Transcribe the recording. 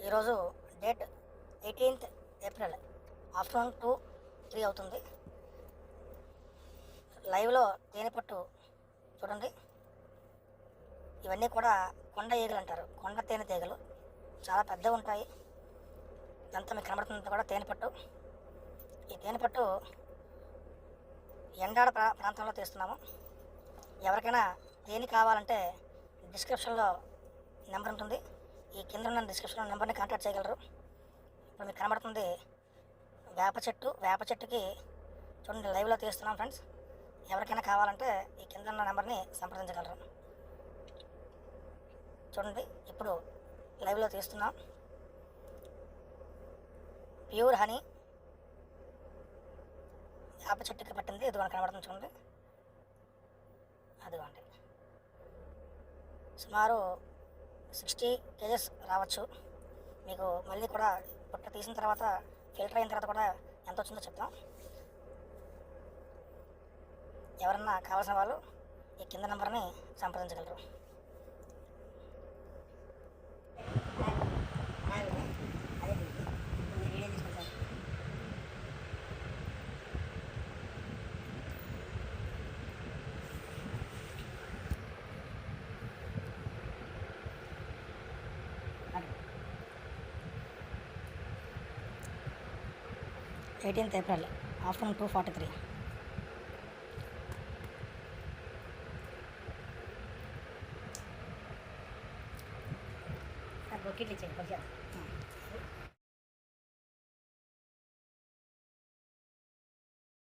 ఈరోజు date 18th April afternoon 2-3 అవుతుంది. లైవ్లో తేనెపట్టు చూడండి. ఇవన్నీ కూడా కొండ ఈగలు అంటారు. కొండ తేనె తీగలు చాలా పెద్దగా ఉంటాయి. ఇదంతా మీకు కనబడుతున్నంత కూడా తేనెపట్టు. ఈ తేనెపట్టు ఎండాడ ప్రాంతంలో తీస్తున్నాము. ఎవరికైనా తేనె కావాలంటే డిస్క్రిప్షన్లో నెంబర్ ఉంటుంది. ఈ కింద ఉన్న డిస్క్రిప్షన్లో నెంబర్ని కాంటాక్ట్ చేయగలరు. ఇప్పుడు మీకు కనబడుతుంది వేప చెట్టుకి చూడండి, లైవ్లో తీస్తున్నాం ఫ్రెండ్స్. ఎవరికైనా కావాలంటే ఈ కింద ఉన్న నెంబర్ని సంప్రదించగలరు. చూడండి, ఇప్పుడు లైవ్లో తీస్తున్నాం. ప్యూర్ హనీ వేప చెట్టుకి పట్టింది. ఇది మనకు కనబడుతుంది చూడండి. అదిగోండి, సుమారు 60 kgs రావచ్చు. మీకు మళ్ళీ కూడా పుట్ట తీసిన తర్వాత ఫిల్టర్ అయిన తర్వాత కూడా ఎంత వచ్చిందో చెప్తాం. ఎవరన్నా కావాల్సిన వాళ్ళు ఈ కింద నెంబర్ని సంప్రదించగలరు. April 18th afternoon 2:43. బొక్కిట్లు ఇచ్చేయండి కొంచెం.